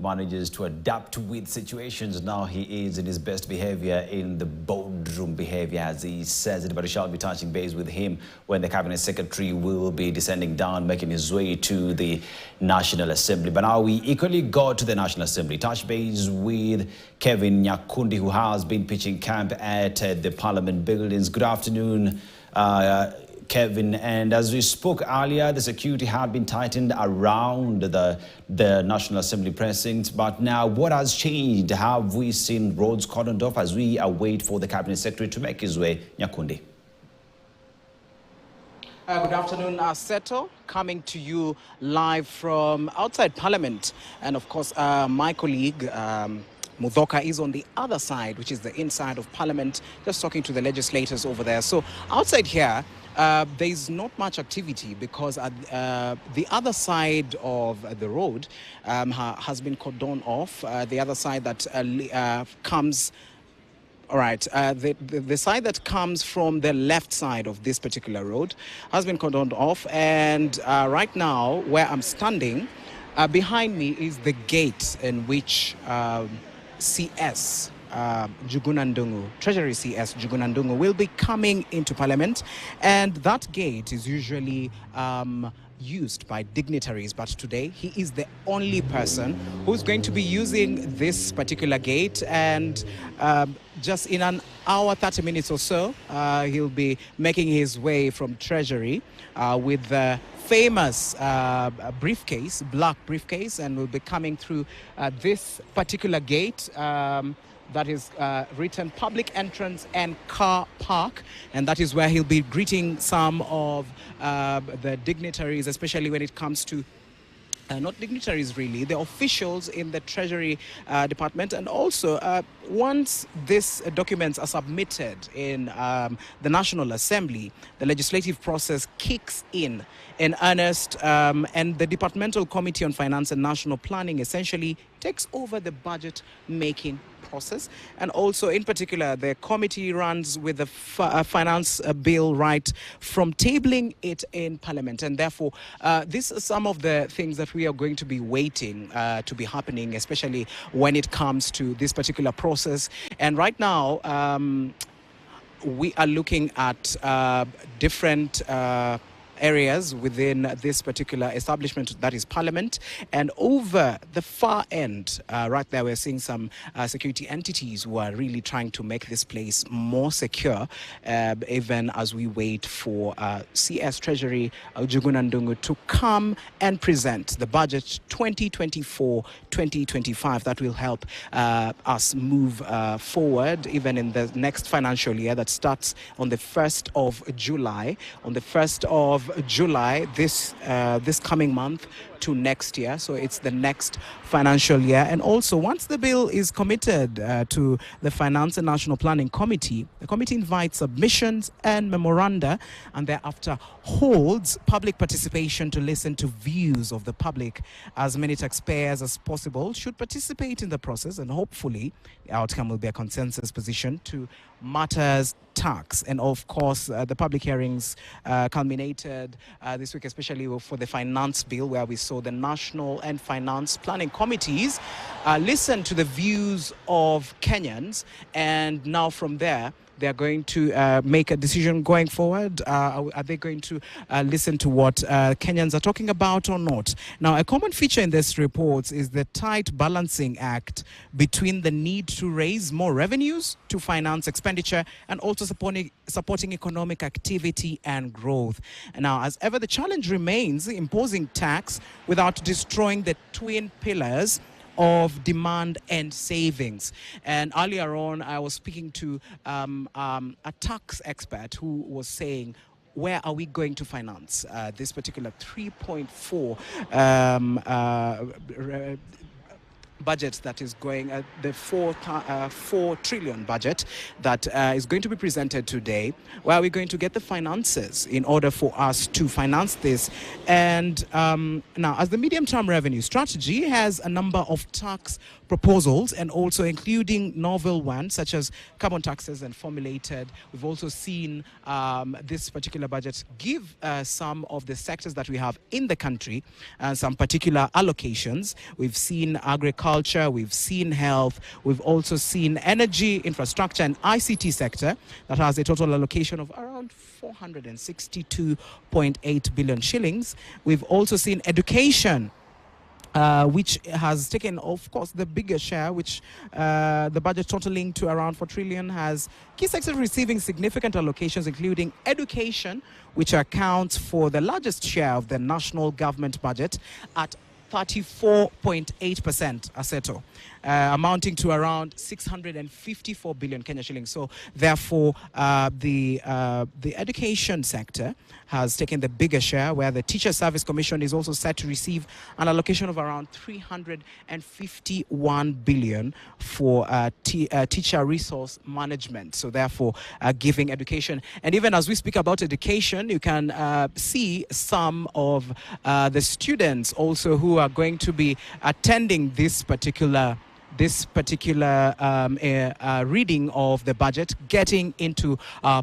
manages to adapt with situations. Now he is in his best behavior, in the boardroom behavior, as he says it. But we shall be touching base with him when the Cabinet Secretary will be descending down, making his way to the National Assembly. But now we equally go to the National Assembly. Touch base with Kevin Nyakundi, who has been pitching camp at the Parliament buildings. Good afternoon, Kevin. And as we spoke earlier, the security had been tightened around the National Assembly precinct. But now what has changed? Have we seen roads cordoned off as we await for the Cabinet Secretary to make his way? Nyakundi. Good afternoon, Seto, coming to you live from outside Parliament. And of course, my colleague, Mudhoka, is on the other side, which is the inside of Parliament, just talking to the legislators over there. So outside here, there is not much activity because the other side of the road has been cordoned off. The other side that comes... All right, the side that comes from the left side of this particular road has been cordoned off. And right now, where I'm standing, behind me is the gate in which CS Jugunandungu, Treasury CS Jugunandungu, will be coming into Parliament. And that gate is usually used by dignitaries, but today he is the only person who's going to be using this particular gate. And just in an hour, 30 minutes or so, he'll be making his way from Treasury with the famous briefcase, black briefcase, and will be coming through this particular gate that is written public entrance and car park, and that is where he'll be greeting some of the dignitaries, especially when it comes to not dignitaries really, the officials in the Treasury Department. And also once these documents are submitted in the National Assembly, the legislative process kicks in earnest, and the Departmental Committee on Finance and National Planning essentially takes over the budget making process. And also in particular, the committee runs with the finance bill right from tabling it in Parliament. And therefore, these are some of the things that we are going to be waiting to be happening, especially when it comes to this particular process. And right now, we are looking at different areas within this particular establishment, that is Parliament. And over the far end, right there, we're seeing some security entities who are really trying to make this place more secure, even as we wait for CS Treasury Jugunandungu to come and present the budget 2024-2025 that will help us move forward even in the next financial year that starts on the 1st of July. On the 1st of July, this coming month, to next year. So it's the next financial year. And also, once the bill is committed to the Finance and National Planning Committee, the committee invites submissions and memoranda, and thereafter holds public participation to listen to views of the public. As many taxpayers as possible should participate in the process, and hopefully the outcome will be a consensus position to matters tax. And of course, the public hearings culminated this week, especially for the finance bill, where we saw the National and Finance Planning Committees listen to the views of Kenyans, and now from there they are going to make a decision going forward. Are they going to listen to what Kenyans are talking about or not? Now, a common feature in this report is the tight balancing act between the need to raise more revenues to finance expenditure and also supporting economic activity and growth. And now, as ever, the challenge remains imposing tax without destroying the twin pillars of demand and savings. And earlier on, I was speaking to a tax expert who was saying, where are we going to finance this particular 3.4 budget that is going, the 4 trillion budget that is going to be presented today? Where are we going to get the finances in order for us to finance this? And now, as the medium-term revenue strategy has a number of tax proposals, and also including novel ones such as carbon taxes and formulated. We've also seen this particular budget give some of the sectors that we have in the country some particular allocations. We've seen agriculture, agriculture, we've seen health, we've also seen energy, infrastructure and ICT sector that has a total allocation of around 462.8 billion shillings. We've also seen education, which has taken, of course, the bigger share, which the budget totaling to around 4 trillion has key sectors receiving significant allocations, including education, which accounts for the largest share of the national government budget at 34.8% Aseto, amounting to around 654 billion Kenya shillings. So therefore, the education sector has taken the bigger share, where the Teacher Service Commission is also set to receive an allocation of around 351 billion for teacher resource management. So therefore, giving education. And even as we speak about education, you can see some of the students also who are going to be attending this particular reading of the budget, getting into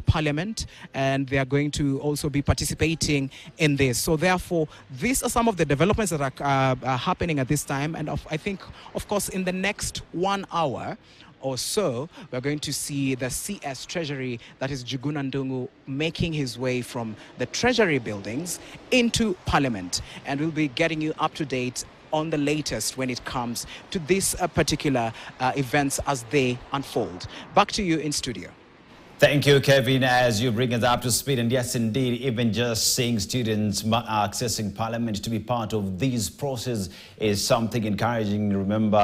Parliament, and they are going to also be participating in this. So therefore, these are some of the developments that are happening at this time. And I think, of course, in the next 1 hour or so, we're going to see the CS Treasury, that is Juguna Ndungu, making his way from the Treasury buildings into Parliament. And we'll be getting you up to date on the latest when it comes to these particular events as they unfold. Back to you in studio. Thank you, Kevin, as you bring us up to speed. And yes, indeed, even just seeing students accessing Parliament to be part of this process is something encouraging. Remember,